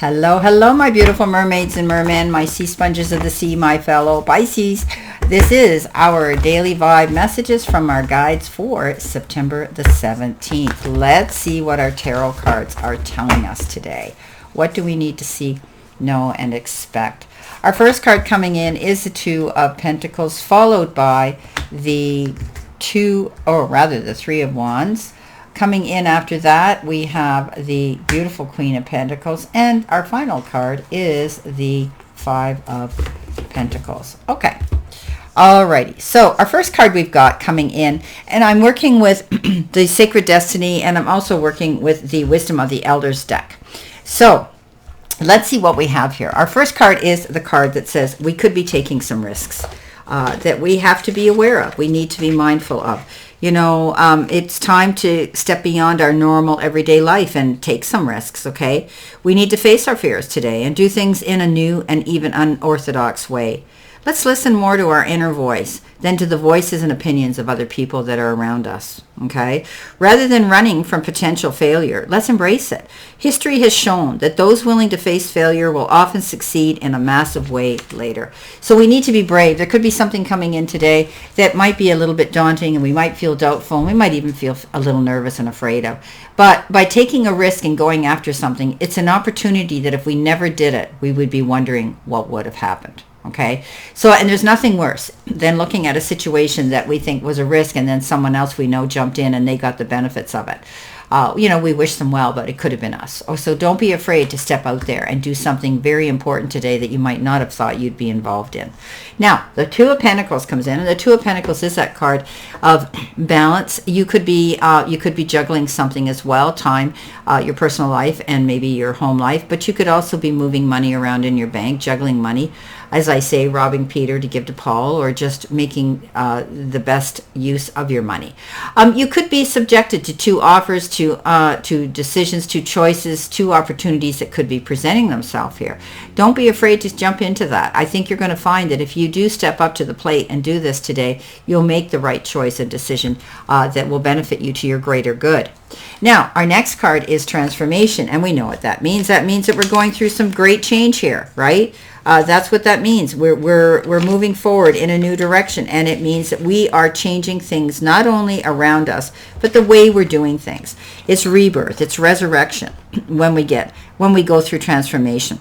Hello, hello, my beautiful mermaids and mermen, my sea sponges of the sea, my fellow Pisces. This is our daily vibe messages from our guides for September the 17th. Let's see what our tarot cards are telling us today. What do we need to see, know, and expect? Our first card coming in is the Two of Pentacles, followed by the Three of Wands. Coming in after that, we have the beautiful Queen of Pentacles, and our final card is the Five of Pentacles. Okay. Alrighty. So our first card we've got coming in, and I'm working with the Sacred Destiny, and I'm also working with the Wisdom of the Elders deck. So let's see what we have here. Our first card is the card that says we could be taking some risks that we have to be aware of. We need to be mindful of. You know, it's time to step beyond our normal everyday life and take some risks, okay? We need to face our fears today and do things in a new and even unorthodox way. Let's listen more to our inner voice than to the voices and opinions of other people that are around us, okay? Rather than running from potential failure, let's embrace it. History has shown that those willing to face failure will often succeed in a massive way later. So we need to be brave. There could be something coming in today that might be a little bit daunting, and we might feel doubtful, and we might even feel a little nervous and afraid of. But by taking a risk and going after something, it's an opportunity that if we never did it, we would be wondering what would have happened. Okay, so, and there's nothing worse than looking at a situation that we think was a risk, and then someone else we know jumped in and they got the benefits of it. You know, we wish them well, but it could have been us. Oh, so don't be afraid to step out there and do something very important today that you might not have thought you'd be involved in. Now, the Two of Pentacles comes in, and the Two of Pentacles is that card of balance. You could be juggling something as well, time, your personal life, and maybe your home life, but you could also be moving money around in your bank, juggling money. As I say, robbing Peter to give to Paul, or just making the best use of your money. You could be subjected to two offers, to decisions, to choices, two opportunities that could be presenting themselves here. Don't be afraid to jump into that. I think you're going to find that if you do step up to the plate and do this today, you'll make the right choice and decision that will benefit you to your greater good. Now, our next card is transformation, and we know what that means. That means that we're going through some great change here, right? That's what that means. We're moving forward in a new direction, and it means that we are changing things not only around us, but the way we're doing things. It's rebirth, it's resurrection when we go through transformation.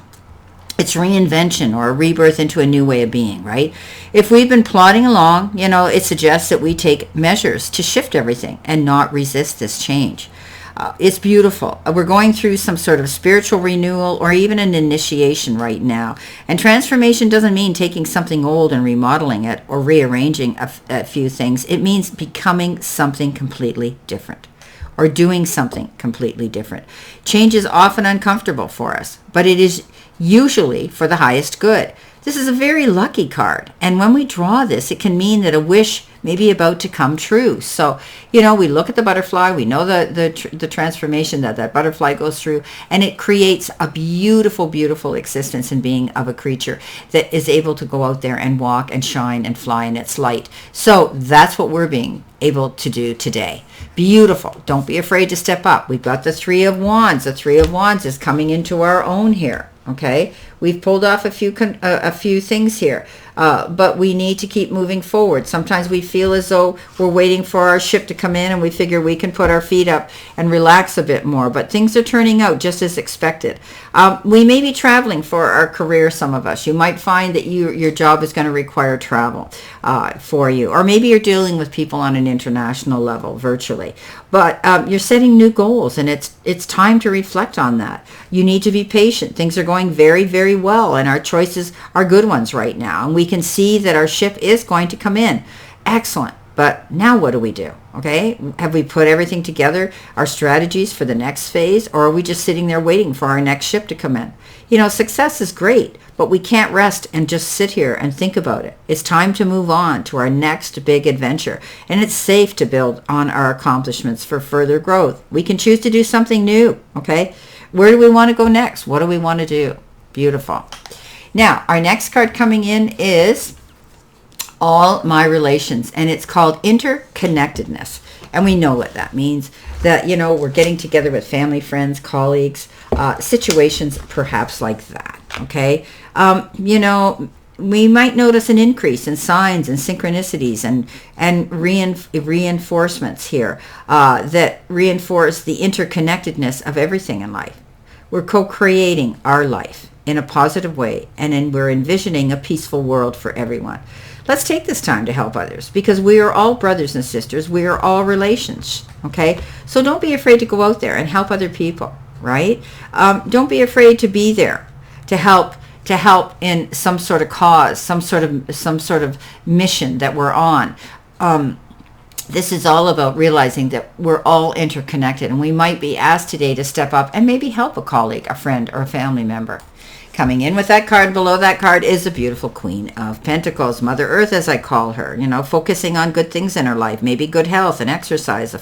It's reinvention or a rebirth into a new way of being, right? If we've been plodding along, you know, it suggests that we take measures to shift everything and not resist this change. It's beautiful. We're going through some sort of spiritual renewal or even an initiation right now. And transformation doesn't mean taking something old and remodeling it or rearranging a few things. It means becoming something completely different or doing something completely different. Change is often uncomfortable for us, but it is usually for the highest good. This is a very lucky card. And when we draw this, it can mean that a wish may be about to come true. So, you know, we look at the butterfly, we know the transformation that butterfly goes through, and it creates a beautiful, beautiful existence and being of a creature that is able to go out there and walk and shine and fly in its light. So that's what we're being able to do today. Beautiful. Don't be afraid to step up. We've got the Three of Wands. The Three of Wands is coming into our own here. Okay, we've pulled off a few things here, but we need to keep moving forward. Sometimes we feel as though we're waiting for our ship to come in, and we figure we can put our feet up and relax a bit more, but things are turning out just as expected. We may be traveling for our career, some of us. You might find that your job is going to require travel for you, or maybe you're dealing with people on an international level virtually, but you're setting new goals, and it's time to reflect on that. You need to be patient. Things are going very, very well, and our choices are good ones right now, and we can see that our ship is going to come in. Excellent. But now what do we do? Okay, have we put everything together, our strategies for the next phase, or are we just sitting there waiting for our next ship to come in? You know, success is great, but we can't rest and just sit here and think about it. It's time to move on to our next big adventure, and it's safe to build on our accomplishments for further growth. We can choose to do something new, okay? Where do we want to go next? What do we want to do? Beautiful. Now, our next card coming in is all my relations, and it's called interconnectedness. And we know what that means, that, you know, we're getting together with family, friends, colleagues, situations perhaps like that, okay? You know, we might notice an increase in signs and synchronicities and reinforcements here that reinforce the interconnectedness of everything in life. We're co-creating our life in a positive way, and then we're envisioning a peaceful world for everyone. Let's take this time to help others, because we are all brothers and sisters. We are all relations, okay? So don't be afraid to go out there and help other people, right? Don't be afraid to be there to help in some sort of cause, some sort of mission that we're on. This is all about realizing that we're all interconnected, and we might be asked today to step up and maybe help a colleague, a friend, or a family member. Coming in with that card, below that card, is a beautiful Queen of Pentacles, Mother Earth, as I call her, you know, focusing on good things in her life, maybe good health and exercise,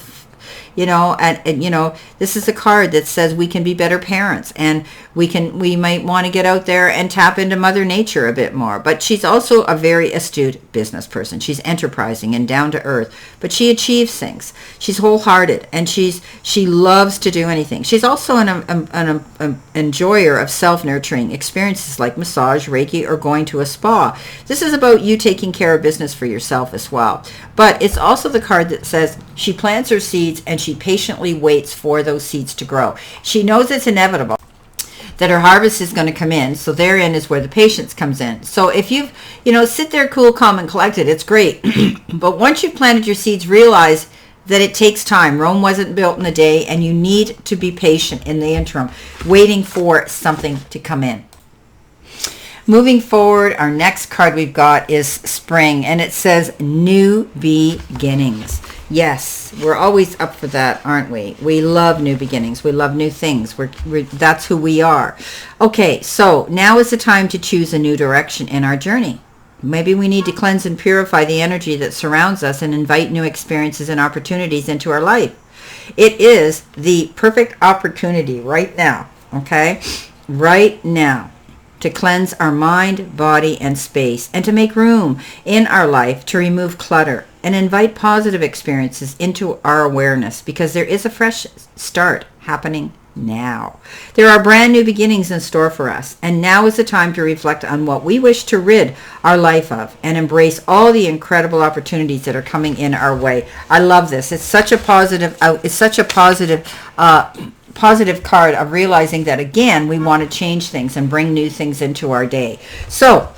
you know, and you know, this is a card that says we can be better parents, and we might want to get out there and tap into Mother Nature a bit more. But she's also a very astute business person. She's enterprising and down to earth, but she achieves things. She's wholehearted, and she loves to do anything. She's also an enjoyer of self-nurturing experiences like massage, Reiki, or going to a spa. This is about you taking care of business for yourself as well. But it's also the card that says she plants her seeds and she patiently waits for those seeds to grow. She knows it's inevitable that her harvest is going to come in. So therein is where the patience comes in. So if you sit there cool, calm, and collected, it's great. But once you've planted your seeds, realize that it takes time. Rome wasn't built in a day, and you need to be patient in the interim, waiting for something to come in. Moving forward, our next card we've got is Spring, and it says New Beginnings. Yes, we're always up for that, aren't we? We love new beginnings. We love new things. That's who we are. Okay, so now is the time to choose a new direction in our journey. Maybe we need to cleanse and purify the energy that surrounds us and invite new experiences and opportunities into our life. It is the perfect opportunity right now, okay? Right now, to cleanse our mind, body, and space, and to make room in our life to remove clutter and invite positive experiences into our awareness, because there is a fresh start happening now. There are brand new beginnings in store for us, and now is the time to reflect on what we wish to rid our life of and embrace all the incredible opportunities that are coming in our way. I love this. It's such a positive positive card of realizing that, again, we want to change things and bring new things into our day. So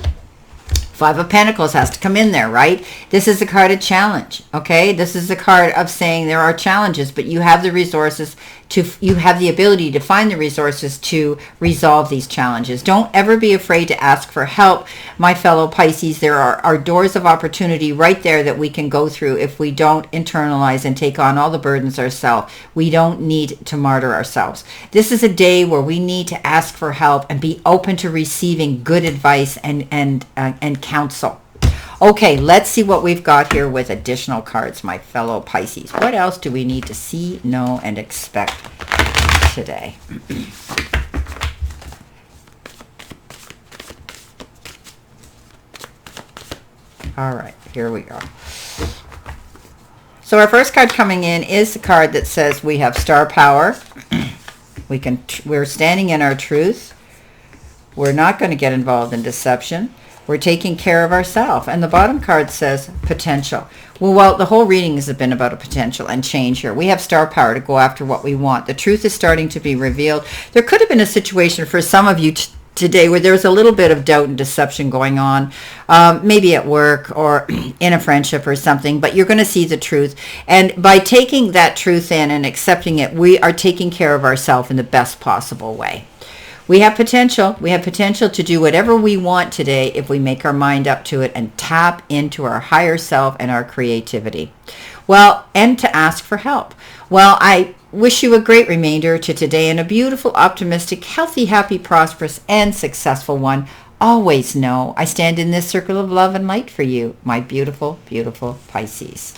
Five of Pentacles has to come in there, right? This is a card of challenge, okay? This is a card of saying there are challenges, but you have the resources you have the ability to find the resources to resolve these challenges. Don't ever be afraid to ask for help, my fellow Pisces. There are doors of opportunity right there that we can go through if we don't internalize and take on all the burdens ourselves. We don't need to martyr ourselves. This is a day where we need to ask for help and be open to receiving good advice and counsel. Okay, let's see what we've got here with additional cards, my fellow Pisces. What else do we need to see, know, and expect today? All right, here we go. So our first card coming in is the card that says we have star power. We're standing in our truth. We're not going to get involved in deception. We're taking care of ourselves. And the bottom card says potential. Well, the whole reading has been about a potential and change here. We have star power to go after what we want. The truth is starting to be revealed. There could have been a situation for some of you today where there was a little bit of doubt and deception going on, maybe at work or in a friendship or something, but you're going to see the truth. And by taking that truth in and accepting it, we are taking care of ourselves in the best possible way. We have potential. We have potential to do whatever we want today if we make our mind up to it and tap into our higher self and our creativity. Well, and to ask for help. Well, I wish you a great remainder to today and a beautiful, optimistic, healthy, happy, prosperous, and successful one. Always know I stand in this circle of love and light for you, my beautiful, beautiful Pisces.